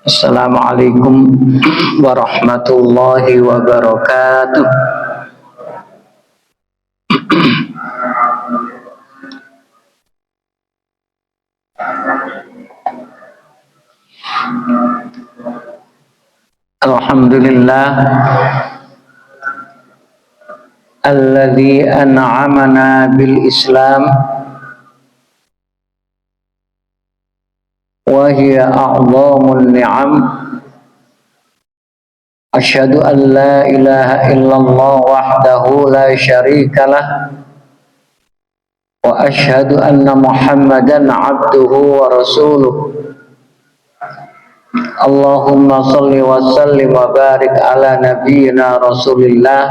Assalamualaikum warahmatullahi wabarakatuh. Alhamdulillah alladzi an'amana bil Islam wa hiya a'dhamul ni'am. Asyhadu an la ilaha illallah wahdahu la syarikalah wa asyhadu anna Muhammadan abduhu wa rasuluh. Allahumma salli wa sallim wa barik ala nabiyyina Rasulillah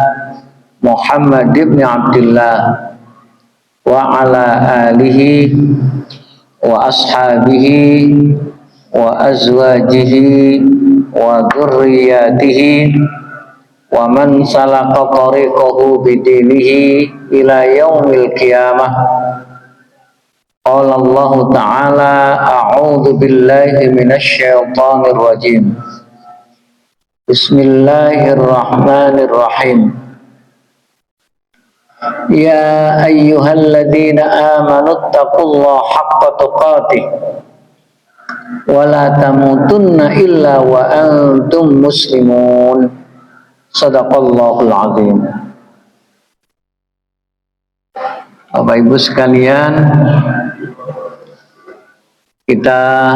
Muhammad ibn Abdullah wa ala alihi wa ashabihi wa azwajihi wa dzurriyyatihi wa man salaka tariqahu bidinihi ila yaumil qiyamah. Qala Allah Ta'ala a'udzu billahi minasy syaithanir rajim. Bismillahirrahmanirrahim. Ya ayyuhalladzina amanu taqullaha haqqa tuqatih wa la tamutunna illa wa antum muslimun. Shadaqallahul azim. Bapak Ibu sekalian, kita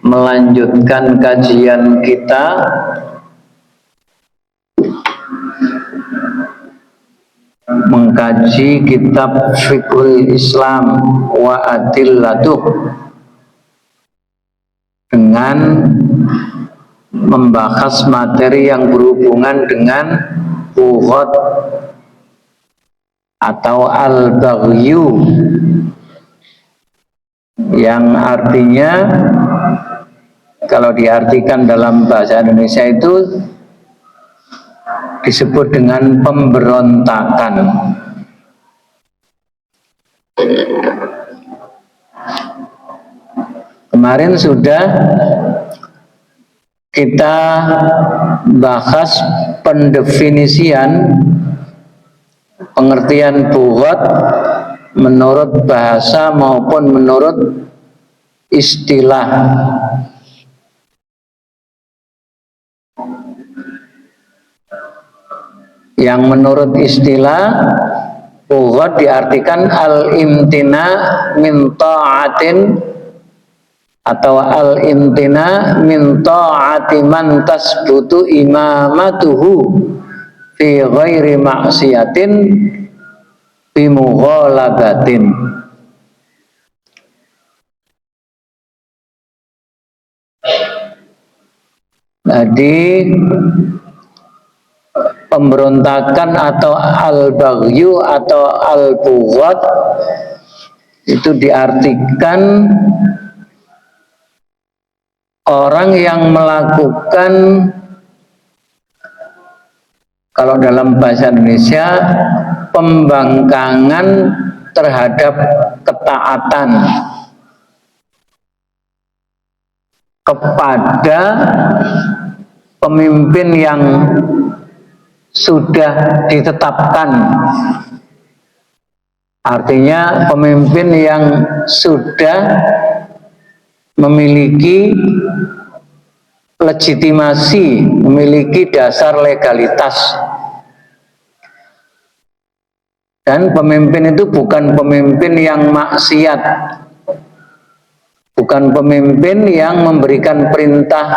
melanjutkan kajian kita mengkaji kitab Fiqhul Islam wa Adillatuh dengan membahas materi yang berhubungan dengan bughat atau al-baghyu, yang artinya kalau diartikan dalam bahasa Indonesia itu disebut dengan pemberontakan. Kemarin sudah kita bahas pendefinisian pengertian bughat menurut bahasa maupun menurut istilah. Yang menurut istilah bughat diartikan al-imtina min ta'atin atau al-imtina min ta'ati man tasbutu imamatuhu fi ghairi maksiatin bimughalabatin. Jadi pemberontakan atau al-baghyu atau al-bughat itu diartikan orang yang melakukan, kalau dalam bahasa Indonesia, pembangkangan terhadap ketaatan kepada pemimpin yang sudah ditetapkan. Artinya pemimpin yang sudah memiliki legitimasi, memiliki dasar legalitas. Dan pemimpin itu bukan pemimpin yang maksiat, bukan pemimpin yang memberikan perintah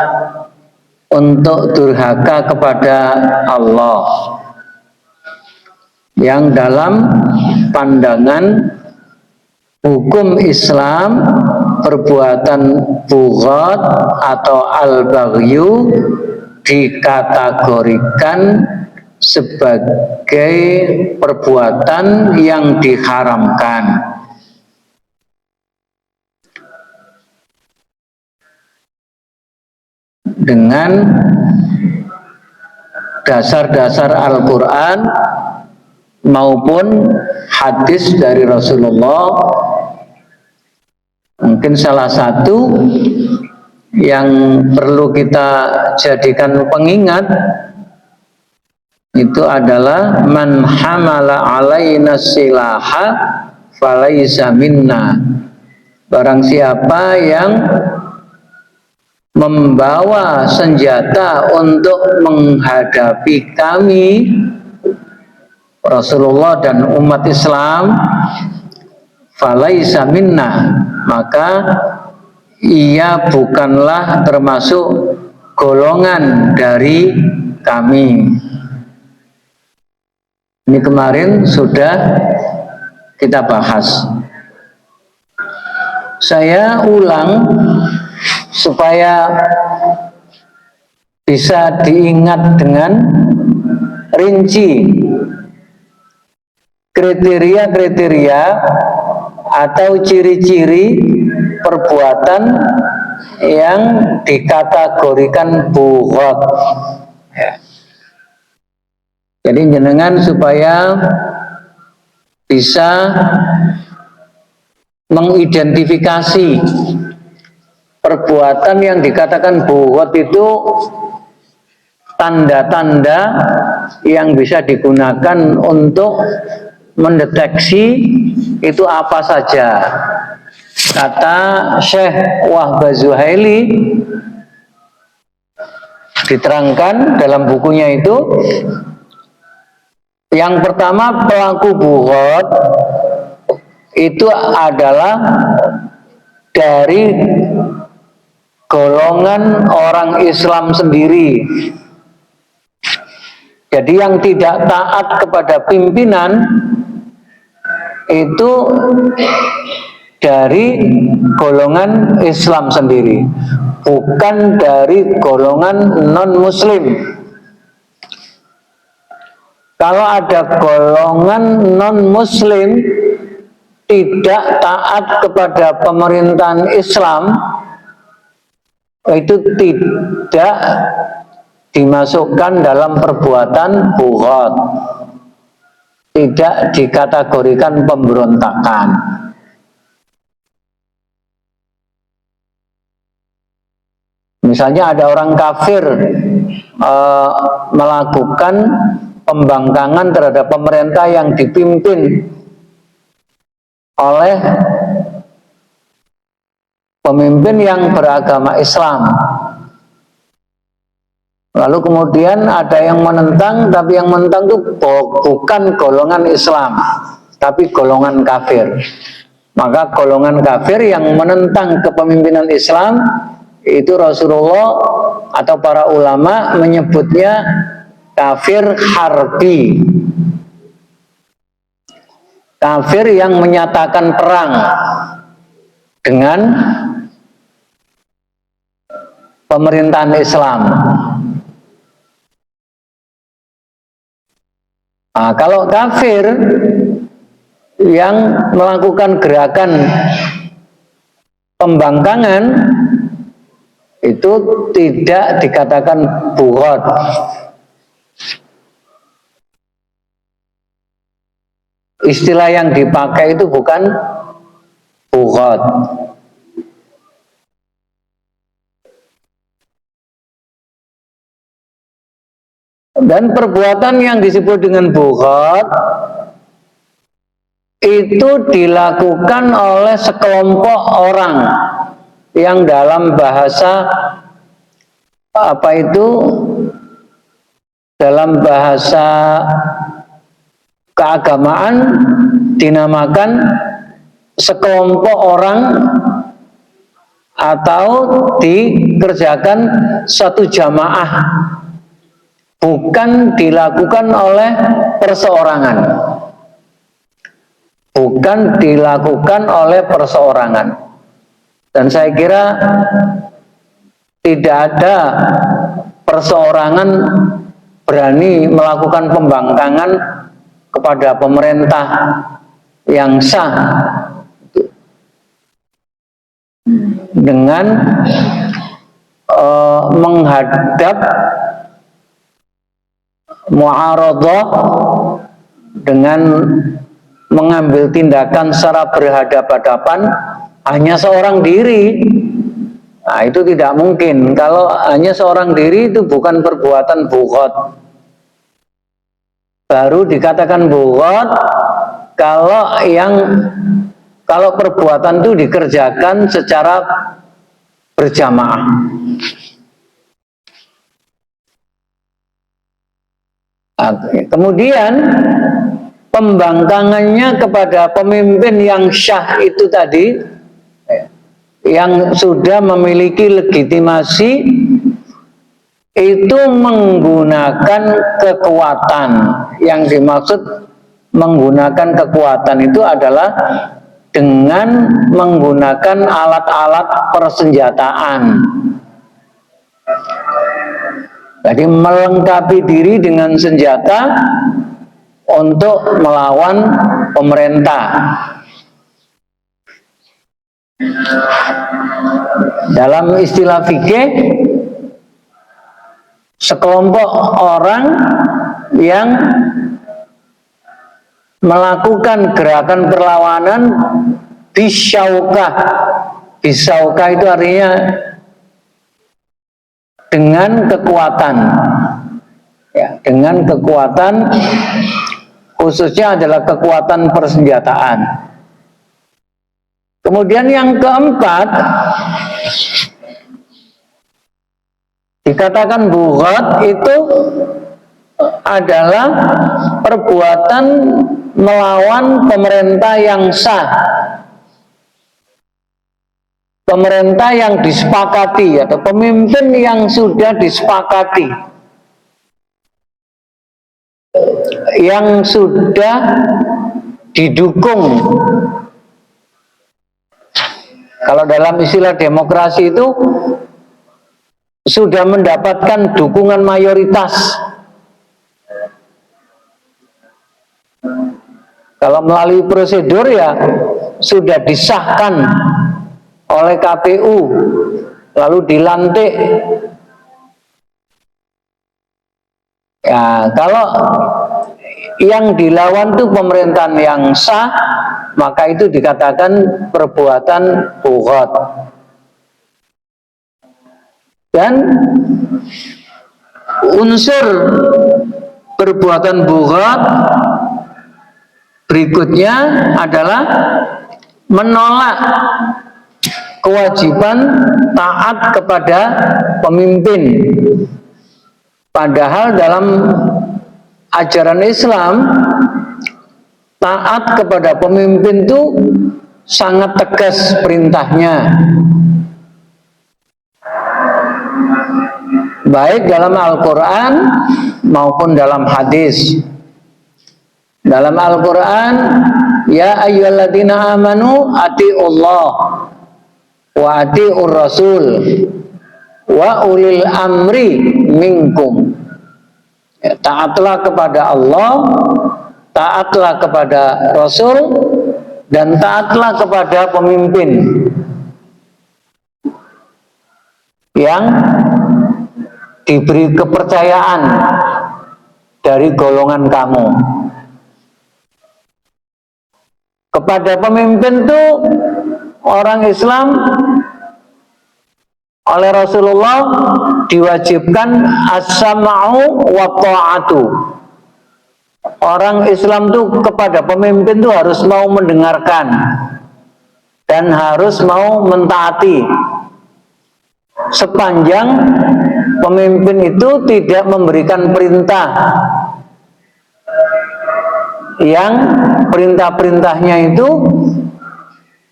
untuk durhaka kepada Allah. Yang dalam pandangan hukum Islam, perbuatan bughat atau al-baghyu dikategorikan sebagai perbuatan yang diharamkan. Dengan dasar-dasar Al-Quran maupun hadis dari Rasulullah. Mungkin salah satu yang perlu kita jadikan pengingat itu adalah man hamala alaina silaha falaisa minna. Barang siapa yang membawa senjata untuk menghadapi kami Rasulullah dan umat Islam, falaisa minna, maka ia bukanlah termasuk golongan dari kami. Ini kemarin sudah kita bahas. Saya ulang supaya bisa diingat dengan rinci kriteria-kriteria atau ciri-ciri perbuatan yang dikategorikan bughat. Jadi jenengan supaya bisa mengidentifikasi perbuatan yang dikatakan bughat itu tanda-tanda yang bisa digunakan untuk mendeteksi itu apa saja. Kata Syekh Wahbah Zuhaili diterangkan dalam bukunya itu, yang pertama pelaku bughat itu adalah dari golongan orang Islam sendiri. Jadi yang tidak taat kepada pimpinan itu dari golongan Islam sendiri, bukan dari golongan non-muslim. Kalau ada golongan non-muslim tidak taat kepada pemerintahan Islam, itu tidak dimasukkan dalam perbuatan bughat, tidak dikategorikan pemberontakan. Misalnya ada orang kafir melakukan pembangkangan terhadap pemerintah yang dipimpin oleh pemimpin yang beragama Islam. Lalu kemudian ada yang menentang, tapi yang menentang itu bukan golongan Islam, tapi golongan kafir. Maka golongan kafir yang menentang kepemimpinan Islam itu Rasulullah atau para ulama menyebutnya kafir harbi, kafir yang menyatakan perang dengan pemerintahan Islam. Nah, kalau kafir yang melakukan gerakan pembangkangan itu tidak dikatakan bughat. Istilah yang dipakai itu bukan bughat. Dan perbuatan yang disebut dengan bughat itu dilakukan oleh sekelompok orang yang dalam bahasa dalam bahasa keagamaan dinamakan sekelompok orang atau dikerjakan satu jamaah, bukan dilakukan oleh perseorangan, bukan dilakukan oleh perseorangan. Dan saya kira tidak ada perseorangan berani melakukan pembangkangan kepada pemerintah yang sah dengan menghadap mu'aradhah, dengan mengambil tindakan secara berhadapan-hadapan hanya seorang diri. Nah, itu tidak mungkin. Kalau hanya seorang diri itu bukan perbuatan bughat. Baru dikatakan bughat kalau perbuatan itu dikerjakan secara berjamaah. Kemudian pembangkangannya kepada pemimpin yang syah itu tadi, yang sudah memiliki legitimasi, itu menggunakan kekuatan. Yang dimaksud menggunakan kekuatan itu adalah dengan menggunakan alat-alat persenjataan. Jadi melengkapi diri dengan senjata untuk melawan pemerintah. Dalam istilah fikih, sekelompok orang yang melakukan gerakan perlawanan bisyaukah. Bisyaukah itu artinya dengan kekuatan, ya, dengan kekuatan, khususnya adalah kekuatan persenjataan. Kemudian yang keempat, dikatakan bughat itu adalah perbuatan melawan pemerintah yang sah, pemerintah yang disepakati atau pemimpin yang sudah disepakati, yang sudah didukung. Kalau dalam istilah demokrasi itu sudah mendapatkan dukungan mayoritas. Kalau melalui prosedur ya sudah disahkan oleh KPU, lalu dilantik. Ya, kalau yang dilawan itu pemerintahan yang sah, maka itu dikatakan perbuatan bughat. Dan unsur perbuatan bughat berikutnya adalah menolak kewajiban taat kepada pemimpin. Padahal dalam ajaran Islam, taat kepada pemimpin itu sangat tegas perintahnya. Baik dalam Al-Quran maupun dalam hadis. Dalam Al-Quran, ya ayyuhalladzina amanu ati'ullah wa ati'ur rasul wa ulil amri minkum. Ya, taatlah kepada Allah, taatlah kepada Rasul, dan taatlah kepada pemimpin yang diberi kepercayaan dari golongan kamu. Kepada pemimpin itu orang Islam oleh Rasulullah diwajibkan as-sam'u wa ta'atu. Orang Islam itu kepada pemimpin itu harus mau mendengarkan dan harus mau mentaati, sepanjang pemimpin itu tidak memberikan perintah yang perintah-perintahnya itu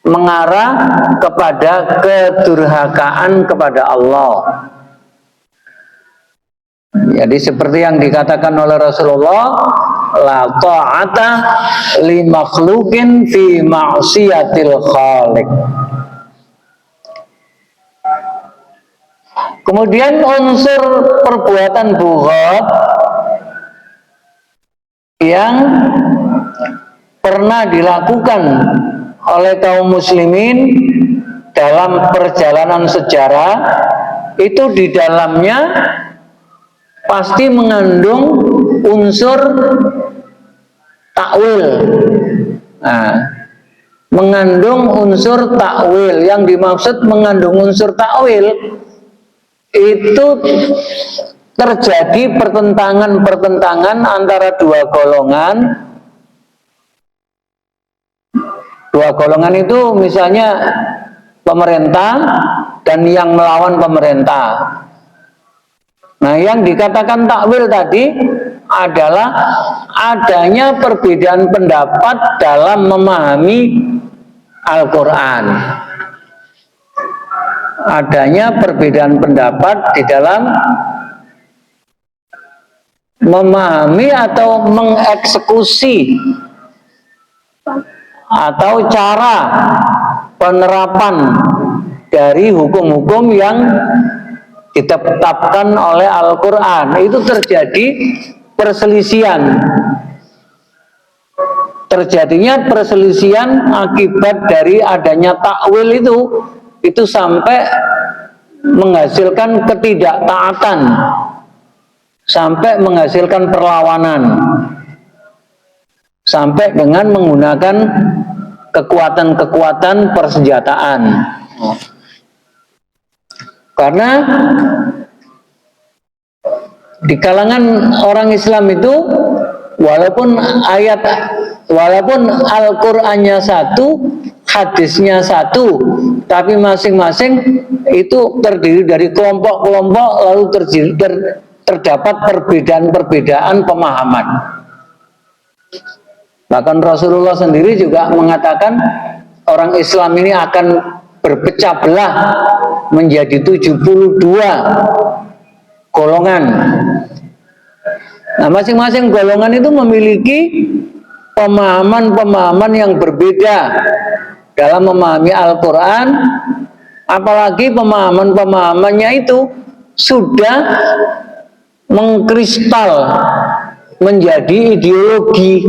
mengarah kepada kedurhakaan kepada Allah. Jadi seperti yang dikatakan oleh Rasulullah, la ta'ata li makhluqin fi ma'siyatil khaliq. Kemudian unsur perbuatan bughat yang pernah dilakukan oleh kaum muslimin dalam perjalanan sejarah itu di dalamnya pasti mengandung unsur takwil. Nah, mengandung unsur takwil. Yang dimaksud mengandung unsur takwil itu terjadi pertentangan antara dua golongan. Dua golongan itu misalnya pemerintah dan yang melawan pemerintah. Nah, yang dikatakan takwil tadi adalah adanya perbedaan pendapat dalam memahami Al-Quran. Adanya perbedaan pendapat di dalam memahami atau mengeksekusi atau cara penerapan dari hukum-hukum yang ditetapkan oleh Al-Quran. Itu terjadi perselisihan. Terjadinya perselisihan akibat dari adanya takwil itu sampai menghasilkan ketidaktaatan, sampai menghasilkan perlawanan, sampai dengan menggunakan kekuatan-kekuatan persenjataan. Karena di kalangan orang Islam itu walaupun Al-Qur'annya satu, hadisnya satu, tapi masing-masing itu terdiri dari kelompok-kelompok, lalu terdapat perbedaan-perbedaan pemahaman. Bahkan Rasulullah sendiri juga mengatakan orang Islam ini akan berpecah belah menjadi 72 golongan. Nah, masing-masing golongan itu memiliki pemahaman-pemahaman yang berbeda dalam memahami Al-Quran, apalagi pemahaman-pemahamannya itu sudah mengkristal menjadi ideologi.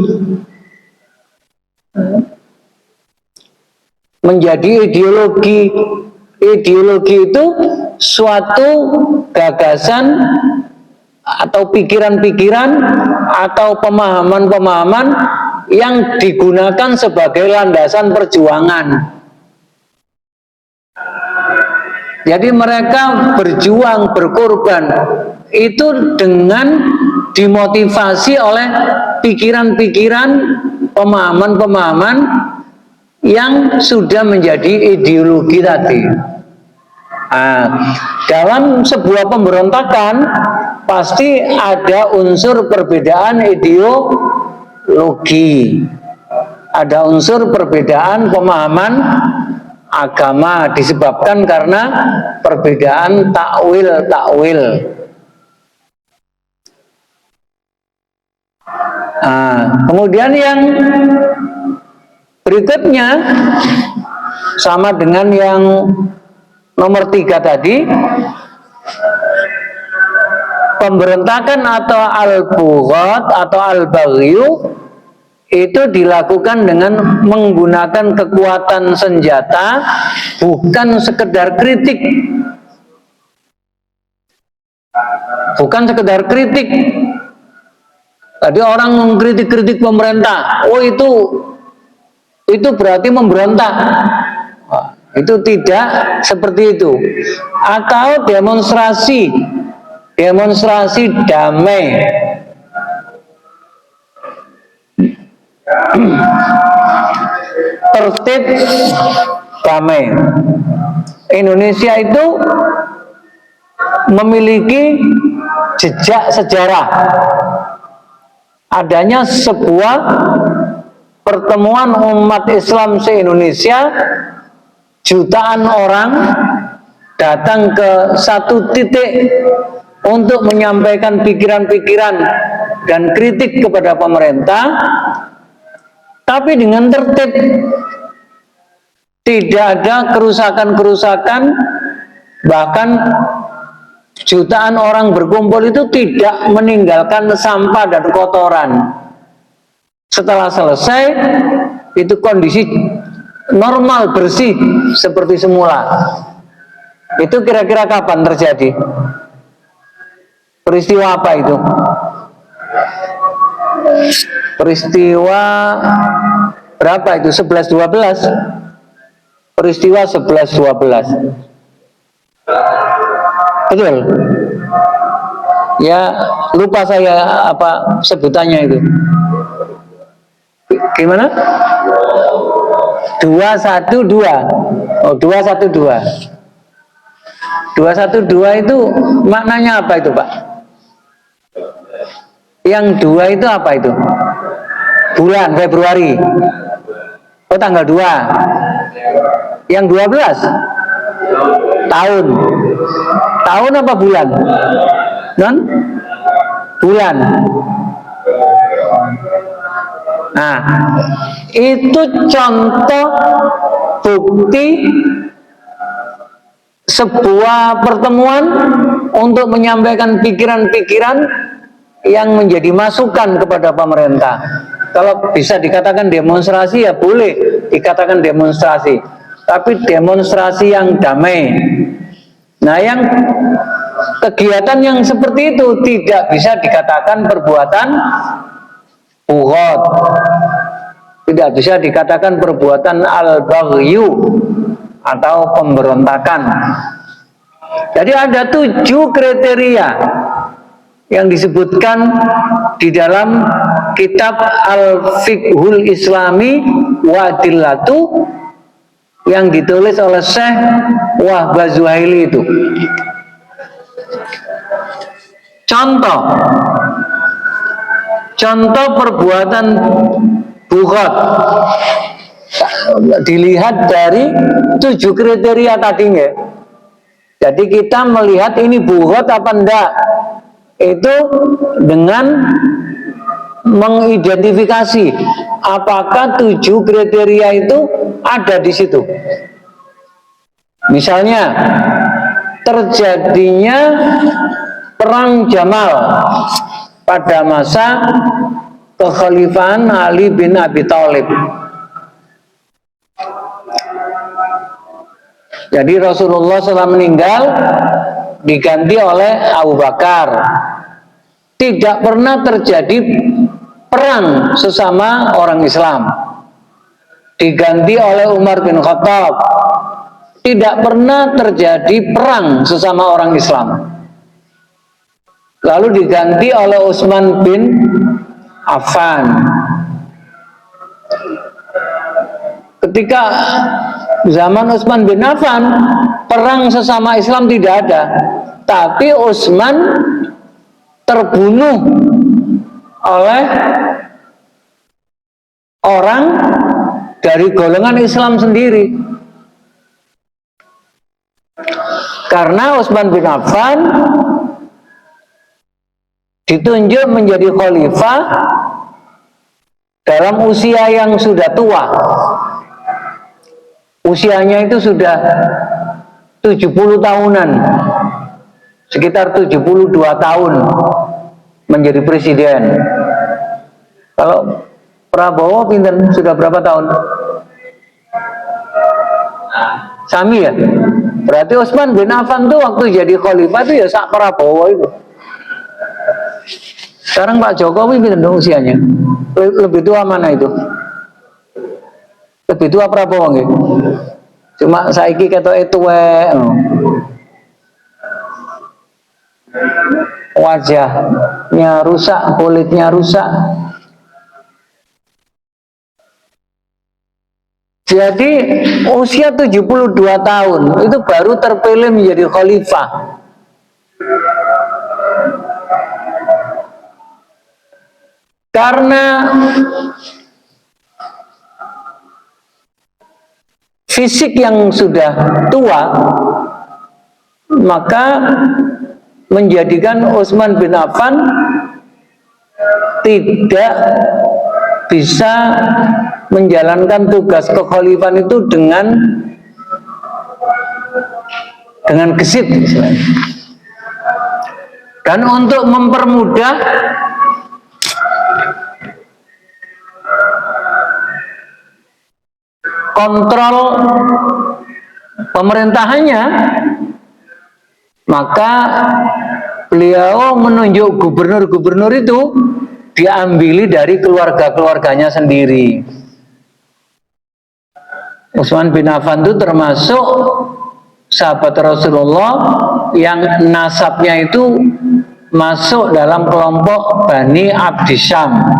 Menjadi ideologi. Ideologi itu suatu gagasan atau pikiran-pikiran atau pemahaman-pemahaman yang digunakan sebagai landasan perjuangan. Jadi mereka berjuang, berkorban itu dengan dimotivasi oleh pikiran-pikiran, pemahaman-pemahaman yang sudah menjadi ideologi tadi. Nah, dalam sebuah pemberontakan pasti ada unsur perbedaan ideologi, ada unsur perbedaan pemahaman agama disebabkan karena perbedaan takwil. Nah, kemudian yang berikutnya sama dengan yang nomor 3 tadi, pemberontakan atau al-bughat atau al-baghyu itu dilakukan dengan menggunakan kekuatan senjata, bukan sekedar kritik. Bukan sekedar kritik. Tadi orang mengkritik-kritik pemerintah, oh itu berarti memberontak. Itu tidak seperti itu. Atau demonstrasi damai. Tertib damai. Indonesia itu memiliki jejak sejarah. Adanya sebuah pertemuan umat Islam se-Indonesia, jutaan orang datang ke satu titik untuk menyampaikan pikiran-pikiran dan kritik kepada pemerintah, tapi dengan tertib. Tidak ada kerusakan-kerusakan, bahkan jutaan orang berkumpul itu tidak meninggalkan sampah dan kotoran. Setelah selesai, itu kondisi normal, bersih seperti semula. Itu kira-kira kapan terjadi? Peristiwa apa itu? Peristiwa berapa itu? 11-12. Peristiwa 11-12. Betul? Ya, lupa saya apa sebutannya itu. Gimana? 212. Oh, 212. 212 itu maknanya apa itu, Pak? Yang 2 itu apa itu? Bulan Februari. Oh, tanggal 2. Yang 12 tahun. Tahun apa bulan? Non? Bulan. Nah, itu contoh bukti sebuah pertemuan untuk menyampaikan pikiran-pikiran yang menjadi masukan kepada pemerintah. Kalau bisa dikatakan demonstrasi, ya boleh dikatakan demonstrasi, tapi demonstrasi yang damai. Nah, yang kegiatan yang seperti itu tidak bisa dikatakan perbuatan bughad, tidak bisa dikatakan perbuatan al-baghyu atau pemberontakan. Jadi ada 7 kriteria yang disebutkan di dalam kitab Al-Fiqhul Islami wa Adillatu yang ditulis oleh Syekh Wahbah Zuhaili itu. Contoh perbuatan bughad dilihat dari 7 kriteria tadinya. Jadi kita melihat ini bughad apa enggak, itu dengan mengidentifikasi apakah 7 kriteria itu ada di situ. Misalnya terjadinya perang Jamal pada masa kekhalifahan Ali bin Abi Thalib. Jadi Rasulullah SAW meninggal, diganti oleh Abu Bakar. Tidak pernah terjadi perang sesama orang Islam. Diganti oleh Umar bin Khattab. Tidak pernah terjadi perang sesama orang Islam. Lalu diganti oleh Utsman bin Affan. Ketika zaman Utsman bin Affan, perang sesama Islam tidak ada, tapi Utsman terbunuh oleh orang dari golongan Islam sendiri. Karena Utsman bin Affan ditunjuk menjadi khalifah dalam usia yang sudah tua. Usianya itu sudah 70 tahunan, sekitar 72 tahun menjadi presiden. Kalau Prabowo pinten sudah berapa tahun? Sami ya? Berarti Utsman bin Affan tuh waktu jadi khalifah itu ya sak Prabowo itu. Sekarang Pak Jokowi pinten usianya? Lebih tua mana itu? Lebih tua Prabowo nggih. Cuma saiki ketoke tuwek. Wajahnya rusak, kulitnya rusak. Jadi usia 72 tahun itu baru terpilih menjadi khalifah. Karena fisik yang sudah tua, maka menjadikan Utsman bin Affan tidak bisa menjalankan tugas kekhalifahan itu dengan gesit. Dan untuk mempermudah kontrol pemerintahannya, maka beliau menunjuk gubernur-gubernur itu diambili dari keluarga-keluarganya sendiri. Utsman bin Affan itu termasuk sahabat Rasulullah yang nasabnya itu masuk dalam kelompok Bani Abdisyam.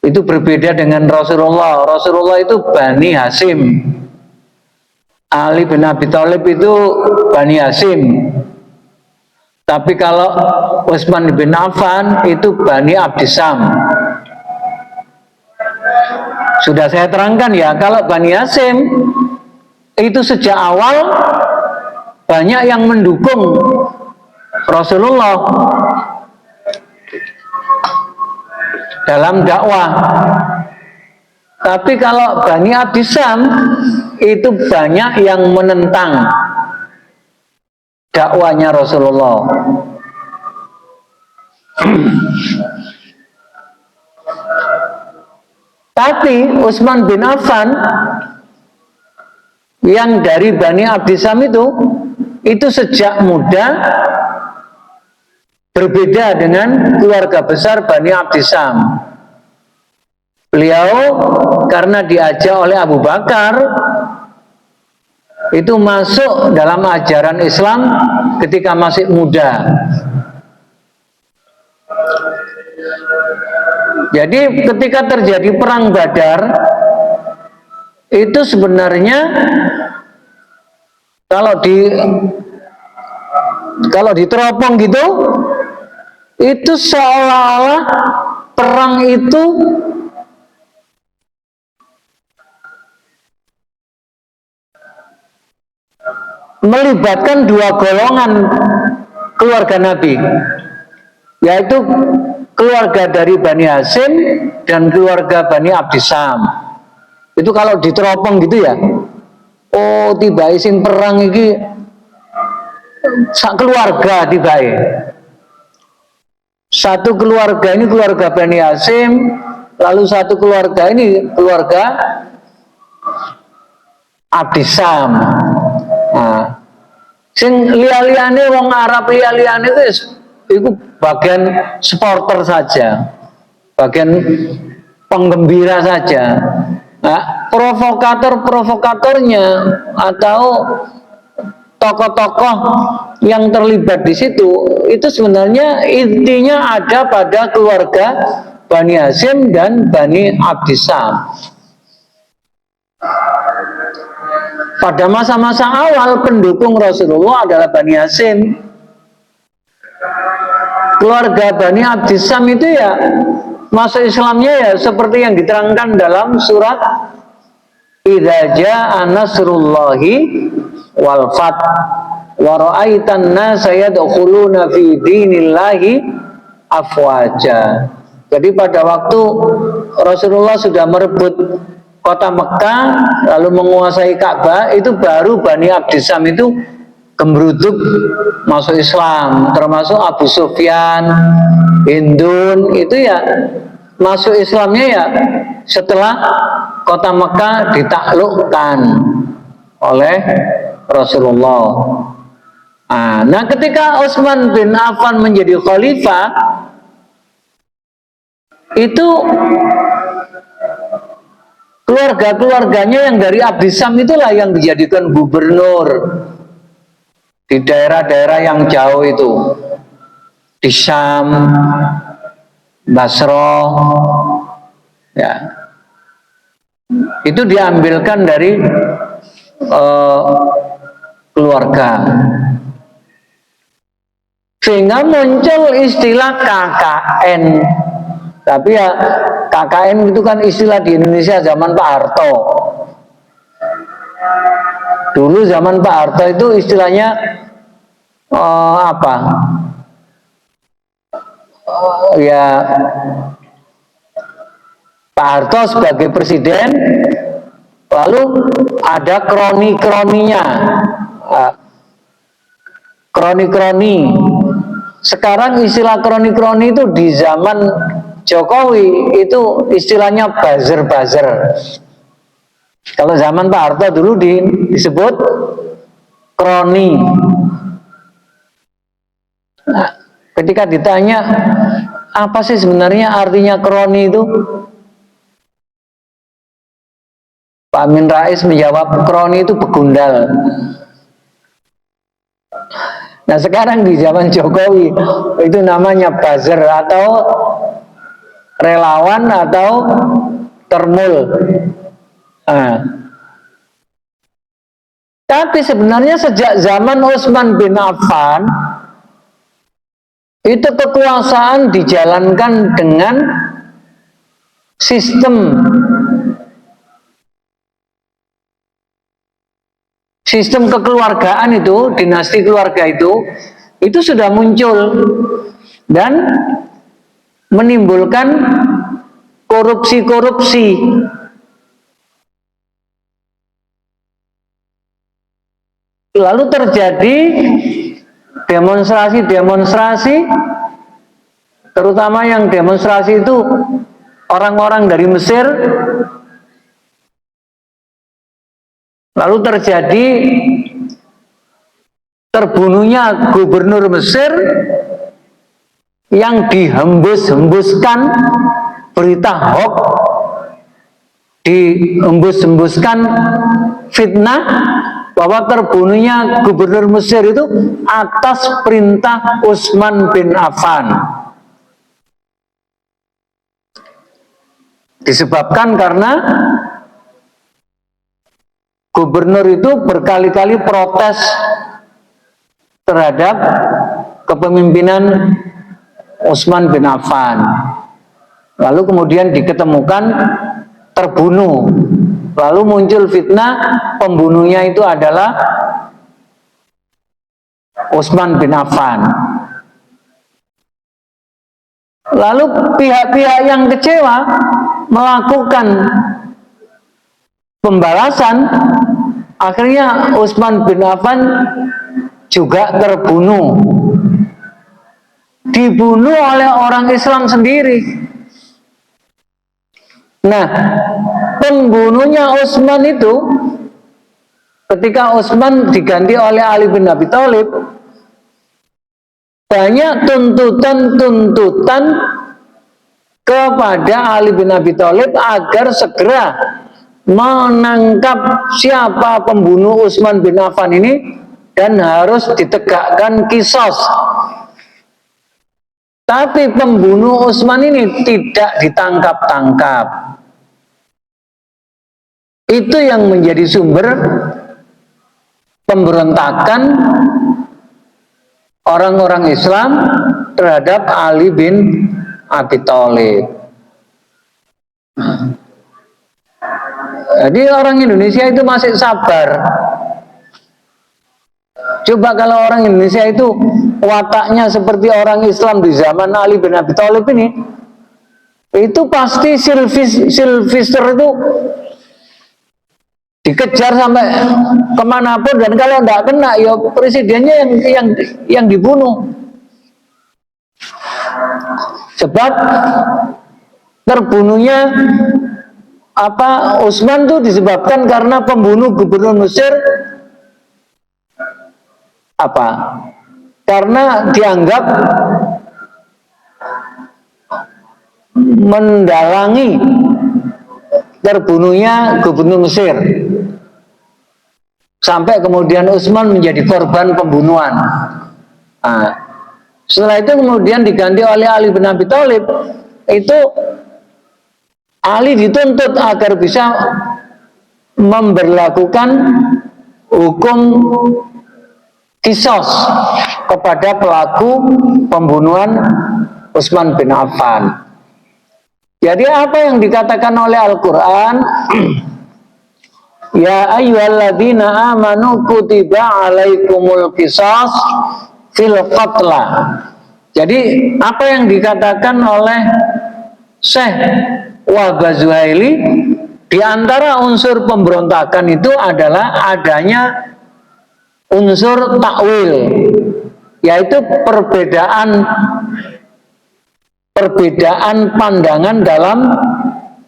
Itu berbeda dengan Rasulullah. Rasulullah itu Bani Hasim. Ali bin Abi Thalib itu Bani Hasim. Tapi kalau Utsman bin Affan itu Bani Abdisyam. Sudah saya terangkan ya, kalau Bani Hasim itu sejak awal banyak yang mendukung Rasulullah dalam dakwah. Tapi kalau Bani Abdisyam itu banyak yang menentang dakwanya Rasulullah. Tapi Utsman bin Affan yang dari Bani Abdisyam itu sejak muda berbeda dengan keluarga besar Bani Abdisyam. Beliau karena diajak oleh Abu Bakar itu masuk dalam ajaran Islam ketika masih muda. Jadi ketika terjadi perang Badar itu sebenarnya kalau diteropong gitu, itu seolah-olah perang itu melibatkan dua golongan keluarga Nabi, yaitu keluarga dari Bani Hasim dan keluarga Bani Abdisyam. Itu kalau diteropong gitu ya, oh tiba sing perang iki sak keluarga tiba. Satu keluarga ini keluarga Bani Hasim, lalu satu keluarga ini keluarga Abdisyam. Nah, sing liya-liyane wong Arab liya-liyane itu bagian supporter saja, bagian penggembira saja. Nah, provokatornya atau tokoh-tokoh yang terlibat di situ itu sebenarnya intinya ada pada keluarga Bani Hasim dan Bani Abdisyam. Pada masa-masa awal pendukung Rasulullah adalah Bani Hasim. Keluarga Bani Abdisyam itu ya masuk Islamnya ya seperti yang diterangkan dalam surat Idza jaa nasrullahi wal fath wa ra'aitan nasa yadkhuluna fi dinillahi afwaja. Jadi pada waktu Rasulullah sudah merebut kota Mekah lalu menguasai Ka'bah, itu baru Bani Abdisyam itu gembruduk masuk Islam, termasuk Abu Sufyan, Hindun itu ya masuk Islamnya ya setelah kota Mekah ditaklukkan oleh Rasulullah. Nah, ketika Utsman bin Affan menjadi khalifah, itu keluarga-keluarganya yang dari Abdisyam itulah yang dijadikan gubernur di daerah-daerah yang jauh itu, di Syam, Basrah, ya, itu diambilkan dari keluarga, sehingga muncul istilah KKN. Tapi ya KKN itu kan istilah di Indonesia zaman Pak Harto. Dulu zaman Pak Harto itu istilahnya apa? Ya Pak Harto sebagai presiden, lalu ada kroni-kroninya, kroni-kroni. Sekarang istilah kroni-kroni itu di zaman Jokowi itu istilahnya buzzer-buzzer. Kalau zaman Pak Harto dulu disebut kroni. Nah, ketika ditanya apa sih sebenarnya artinya kroni itu, Pak Amin Rais menjawab kroni itu begundal. Nah sekarang di zaman Jokowi itu namanya buzzer atau relawan atau termul. Nah, tapi sebenarnya sejak zaman Utsman bin Affan itu kekuasaan dijalankan dengan sistem kekeluargaan itu, dinasti keluarga itu sudah muncul dan menimbulkan korupsi-korupsi. Lalu terjadi demonstrasi-demonstrasi, terutama yang demonstrasi itu orang-orang dari Mesir. Lalu terjadi terbunuhnya gubernur Mesir yang dihembus-hembuskan berita hoax, dihembus-hembuskan fitnah bahwa terbunuhnya gubernur Mesir itu atas perintah Utsman bin Affan. Disebabkan karena gubernur itu berkali-kali protes terhadap kepemimpinan Utsman bin Affan. Lalu kemudian diketemukan terbunuh. Lalu muncul fitnah pembunuhnya itu adalah Utsman bin Affan. Lalu pihak-pihak yang kecewa melakukan pembalasan, akhirnya Utsman bin Affan juga terbunuh. Dibunuh oleh orang Islam sendiri. Nah, pembunuhnya Utsman itu ketika Utsman diganti oleh Ali bin Abi Thalib, banyak tuntutan kepada Ali bin Abi Thalib agar segera menangkap siapa pembunuh Utsman bin Affan ini dan harus ditegakkan qisas. Tapi pembunuh Utsman ini tidak ditangkap-tangkap. Itu yang menjadi sumber pemberontakan orang-orang Islam terhadap Ali bin Abi Thalib. Jadi orang Indonesia itu masih sabar. Coba kalau orang Indonesia itu wataknya seperti orang Islam di zaman Ali bin Abi Thalib ini, itu pasti Sylvester itu dikejar sampai kemanapun, dan kalau tidak kena ya presidennya yang dibunuh. Sebab terbunuhnya Utsman itu disebabkan karena pembunuh gubernur Mesir karena dianggap mendalangi terbunuhnya gubernur Mesir, sampai kemudian Utsman menjadi korban pembunuhan. Nah, setelah itu kemudian diganti oleh Ali bin Abi Thalib. Itu Ali dituntut agar bisa memberlakukan hukum qisas kepada pelaku pembunuhan Utsman bin Affan. Jadi apa yang dikatakan oleh Al-Quran, ya ayyuhalladzina amanu kutiba alaikumul qisas fil qatla. Jadi apa yang dikatakan oleh Syekh Wahbah Zuhaili, di antara unsur pemberontakan itu adalah adanya unsur takwil, yaitu perbedaan pandangan dalam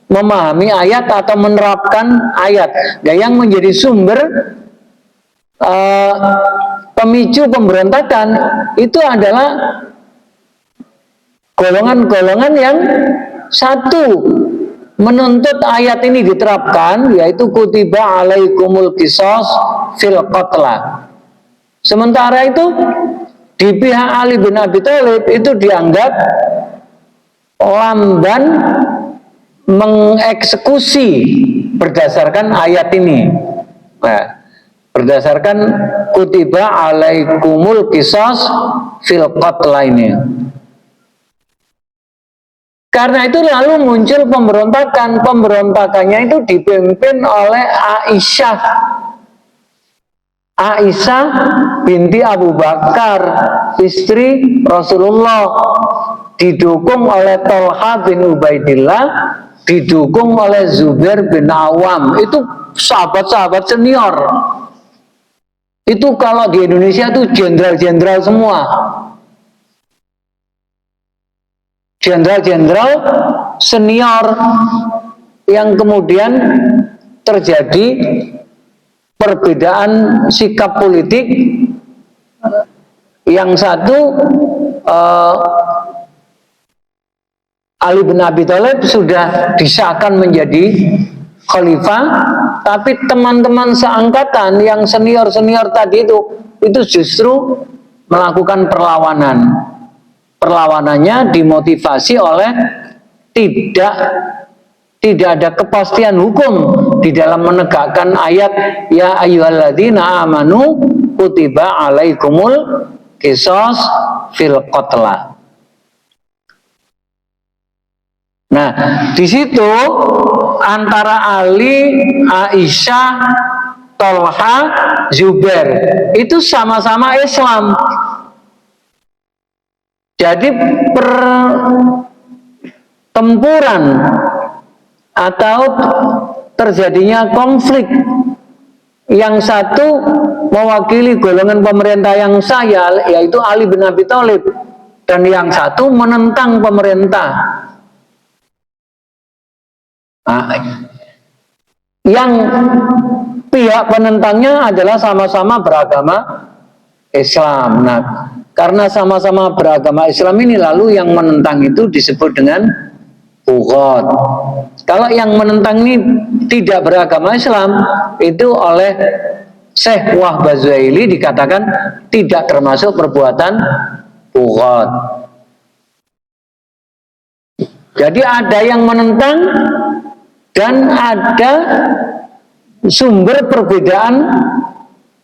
memahami ayat atau menerapkan ayat. Nah, yang menjadi sumber pemicu pemberontakan itu adalah golongan-golongan yang satu menuntut ayat ini diterapkan, yaitu kutiba alaikumul qisas fil qatla. Sementara itu di pihak Ali bin Abi Thalib itu dianggap lamban mengeksekusi berdasarkan ayat ini. Nah, berdasarkan kutiba alaikumul qisas fil qatla ini. Karena itu lalu muncul pemberontakan. Pemberontakannya itu dipimpin oleh Aisyah. Aisyah binti Abu Bakar, istri Rasulullah, didukung oleh Thalha bin Ubaidillah, didukung oleh Zubair bin Awam. Itu sahabat-sahabat senior. Itu kalau di Indonesia itu jenderal-jenderal semua. Jenderal-jenderal senior yang kemudian terjadi perbedaan sikap politik. Yang satu Ali bin Abi Thalib sudah disahkan menjadi khalifah, tapi teman-teman seangkatan yang senior-senior tadi itu justru melakukan perlawanan. Perlawanannya dimotivasi oleh tidak ada kepastian hukum di dalam menegakkan ayat ya ayyuhalladzina amanu kutiba alaikumul qisas fil qatla. Nah, di situ antara Ali, Aisyah, Thalha, Zubair itu sama-sama Islam. Jadi pertempuran atau terjadinya konflik, yang satu mewakili golongan pemerintah yang sah, yaitu Ali bin Abi Thalib, dan yang satu menentang pemerintah. Nah, yang pihak penentangnya adalah sama-sama beragama Islam. Nah, karena sama-sama beragama Islam ini, lalu yang menentang itu disebut dengan bughat. Kalau yang menentang ini tidak beragama Islam, itu oleh Syekh Wahbah Zuhaili dikatakan tidak termasuk perbuatan bughat. Jadi ada yang menentang dan ada sumber perbedaan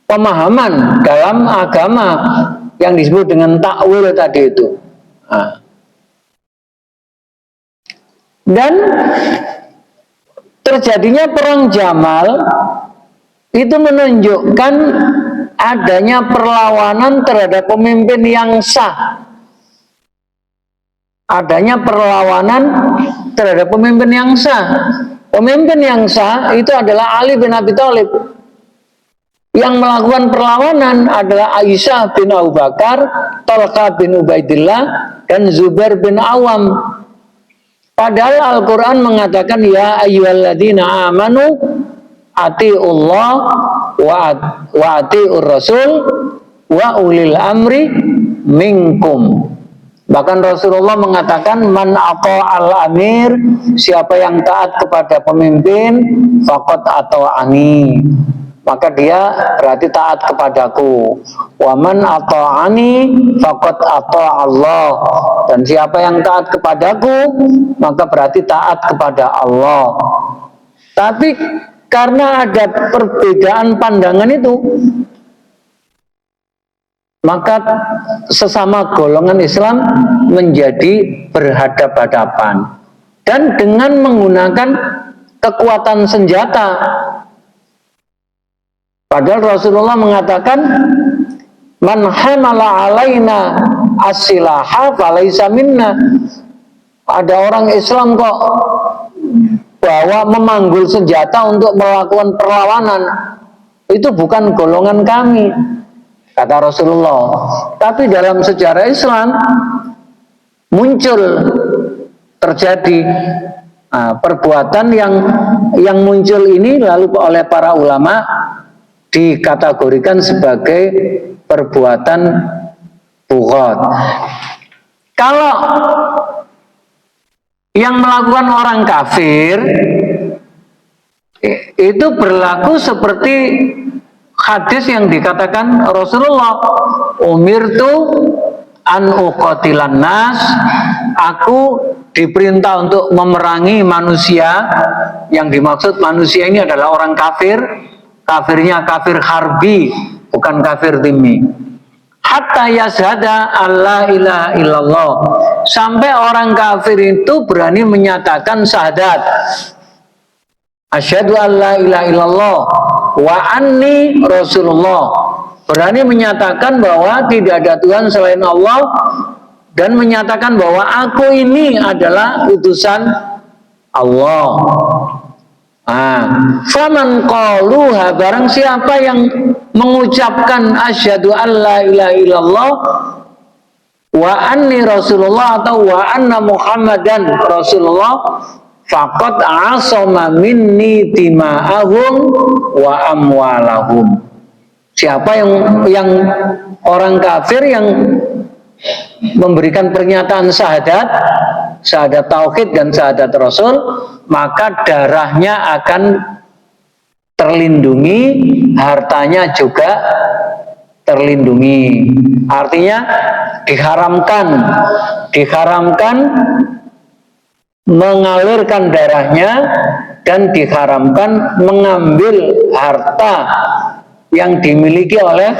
pemahaman dalam agama yang disebut dengan takwil tadi itu. Nah. Dan terjadinya perang Jamal itu menunjukkan adanya perlawanan terhadap pemimpin yang sah. Adanya perlawanan terhadap pemimpin yang sah. Pemimpin yang sah itu adalah Ali bin Abi Thalib. Yang melakukan perlawanan adalah Aisyah bin Abu Bakar, Thalha bin Ubaidillah, dan Zubair bin Awam. Padahal Al-Quran mengatakan ya ayyuhalladzina amanu ati'ullah wa ati'ur rasul wa ulil amri minkum. Bahkan Rasulullah mengatakan man ata'al amir, siapa yang taat kepada pemimpin faqad ata'ani, maka dia berarti taat kepadaku. Wa man ata'ani faqad ata'allah, dan siapa yang taat kepadaku maka berarti taat kepada Allah. Tapi karena ada perbedaan pandangan itu, maka sesama golongan Islam menjadi berhadapan-hadapan dan dengan menggunakan kekuatan senjata. Padahal Rasulullah mengatakan man hamala alaina as-silaha falaysa minna. Ada orang Islam kok bawa memanggul senjata untuk melakukan perlawanan, itu bukan golongan kami, kata Rasulullah. Tapi dalam sejarah Islam muncul terjadi perbuatan yang muncul ini lalu oleh para ulama dikategorikan sebagai perbuatan bughat. Kalau Yang melakukan orang kafir itu berlaku seperti hadis yang dikatakan Rasulullah, umirtu an uqatilan nas, aku diperintah untuk memerangi manusia. Yang dimaksud manusia ini adalah orang kafir, kafirnya kafir harbi, bukan kafir dhimmi. Hatta yashhada alla ilaha illallah, sampai orang kafir itu berani menyatakan syahadat, asyhadu alla ilaha illallah wa anni rasulullah, berani menyatakan bahwa tidak ada Tuhan selain Allah dan menyatakan bahwa aku ini adalah utusan Allah. Faman qaluha, barang siapa yang mengucapkan asyhadu alla ilaha illallah wa anni rasulullah atau wa anna muhammadan rasulullah, faqad asama minni tima'ahum wa amwalahum. Siapa yang orang kafir yang memberikan pernyataan syahadat tauhid dan syahadat rasul, maka darahnya akan terlindungi, hartanya juga terlindungi. Artinya diharamkan mengalirkan darahnya dan diharamkan mengambil harta yang dimiliki oleh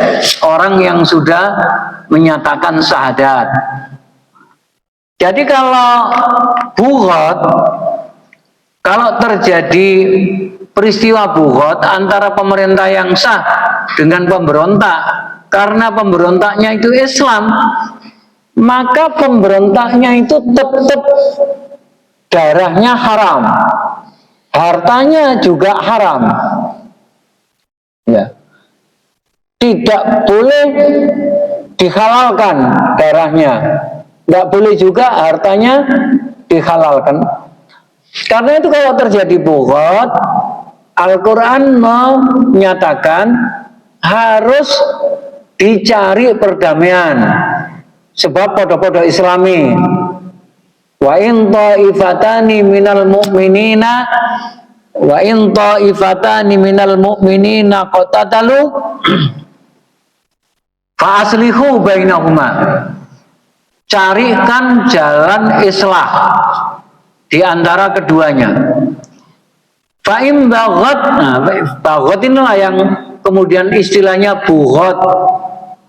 orang yang sudah menyatakan syahadat. Jadi kalau bughat, kalau terjadi peristiwa bughat antara pemerintah yang sah dengan pemberontak, karena pemberontaknya itu Islam, maka pemberontaknya itu tetap darahnya haram, hartanya juga haram. Ya. Tidak boleh dihalalkan darahnya, tidak boleh juga hartanya dihalalkan. Karena itu kalau terjadi bughat, Al-Quran menyatakan harus dicari perdamaian, sebab podo-podo Islami. Wa in ta'ifatani minal mu'minina wa in ta'ifatani minal mu'minina qatatalu fa aslihu bainahuma, carikan jalan islah di antara keduanya. Fa in baghat, baghat inilah yang kemudian istilahnya bughat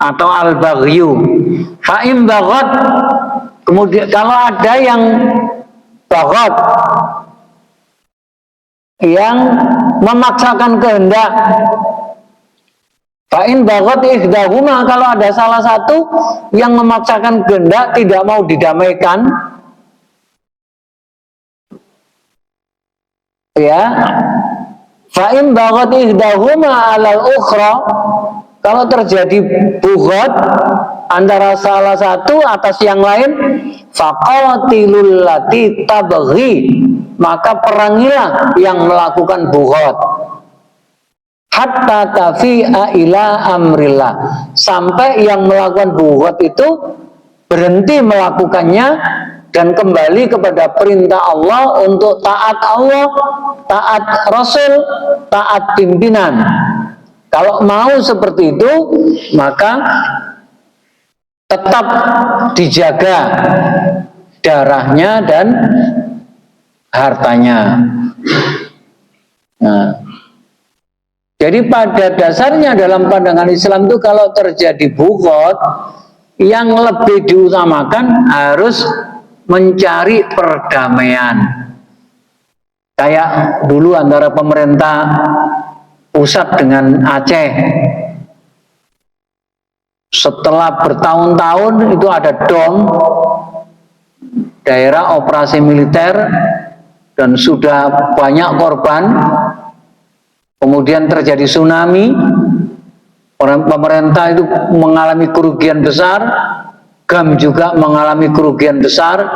atau al-baghyu. Fa in baghat, kemudian kalau ada yang baghat, yang memaksakan kehendak, fa'in baghat ihdahuma, kalau ada salah satu yang memaksakan kehendak tidak mau didamaikan, ya, fa'in baghat ihdahuma alal ukhra, kalau terjadi bughat antara salah satu atas yang lain, faqatilul lati tabghi, maka perangilah yang melakukan bughat hatta tafi'a ila amrillah, sampai yang melakukan bughat itu berhenti melakukannya dan kembali kepada perintah Allah untuk taat Allah, taat Rasul, taat pimpinan. Kalau mau seperti itu, maka tetap dijaga darahnya dan hartanya. Nah, jadi pada dasarnya dalam pandangan Islam itu kalau terjadi bughat, yang lebih diutamakan harus mencari perdamaian. Kayak dulu antara pemerintah pusat dengan Aceh. Setelah bertahun-tahun itu ada DOM, daerah operasi militer, dan sudah banyak korban. Kemudian terjadi tsunami, orang pemerintah itu mengalami kerugian besar, GAM juga mengalami kerugian besar,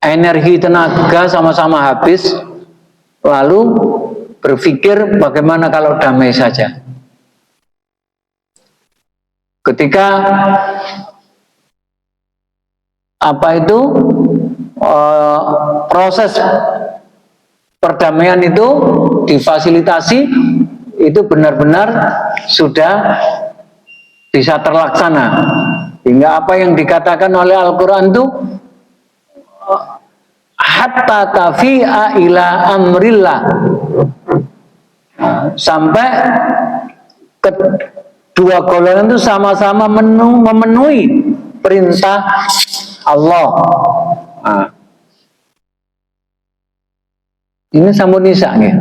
energi tenaga sama-sama habis, lalu berpikir bagaimana kalau damai saja. Ketika proses perdamaian itu difasilitasi, itu benar-benar sudah bisa terlaksana. Hingga apa yang dikatakan oleh Al-Quran itu hatta tafi'a ila amrillah, sampai kedua golongan itu sama-sama memenuhi perintah Allah. Nah, ini sampun Nisa nih.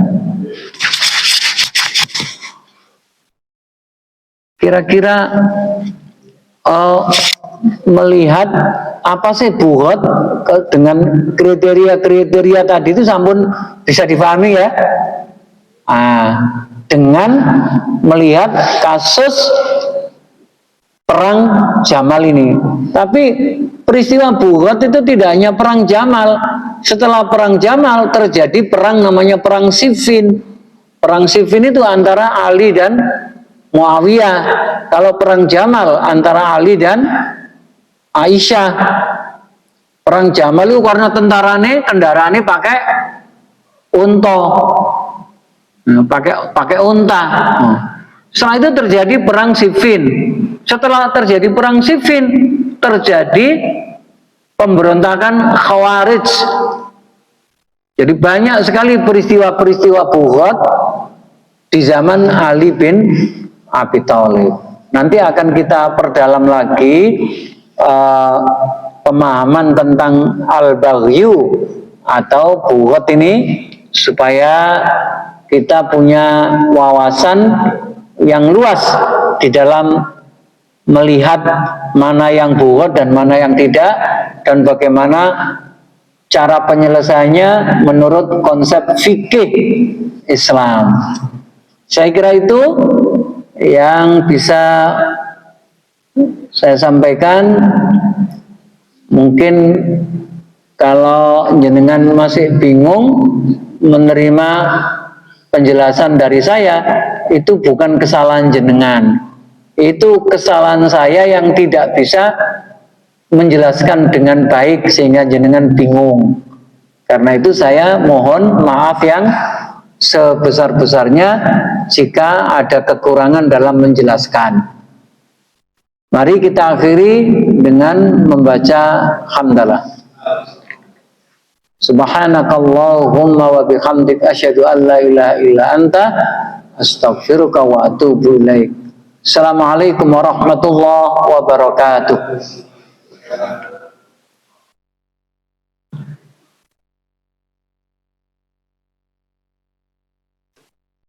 Kira-kira melihat apa sih buhot dengan kriteria-kriteria tadi itu sampun bisa dipahami ya. Dengan melihat kasus perang Jamal ini. Tapi peristiwa buhot itu tidak hanya perang Jamal. Setelah perang Jamal terjadi perang namanya perang Siffin. Perang Siffin itu antara Ali dan Muawiyah. Kalau perang Jamal antara Ali dan Aisyah. Perang Jamal itu karena kendaraannya pakai unta. Pakai unta. Setelah itu terjadi perang Siffin. Setelah terjadi perang Siffin, terjadi pemberontakan Khawarij. Jadi banyak sekali peristiwa-peristiwa buhot di zaman Ali bin Abi Thalib. Nanti akan kita perdalam lagi pemahaman tentang al-baghyu atau buhot ini, supaya kita punya wawasan yang luas di dalam melihat mana yang buhot dan mana yang tidak, dan bagaimana cara penyelesaiannya menurut konsep fikih Islam. Saya kira itu yang bisa saya sampaikan. Mungkin kalau jenengan masih bingung menerima penjelasan dari saya, itu bukan kesalahan jenengan. Itu kesalahan saya yang tidak bisa menjelaskan dengan baik sehingga jenengan bingung. Karena itu saya mohon maaf yang sebesar-besarnya jika ada kekurangan dalam menjelaskan. Mari kita akhiri dengan membaca hamdalah. Subhanakallahumma wa bihamdik asyhadu an la ilaha illa anta astaghfiruka wa atubu ilaik. Assalamualaikum warahmatullahi wabarakatuh.